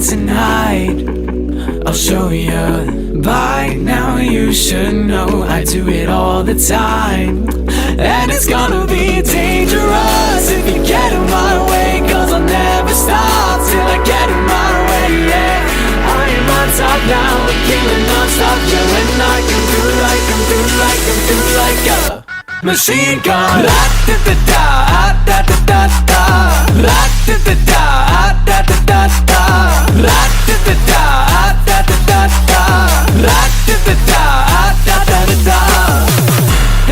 tonight. I'll show you. By now you should know I do it all the time. And it's gonna be dangerous if you get in my way, cause I'll never stop till I get in my way, yeah. I am on top now, killing non-stop, yeah. When I come through like, come through like, come through like a machine gun. La-da-da-da, da-da-da-da, la-da-da-da,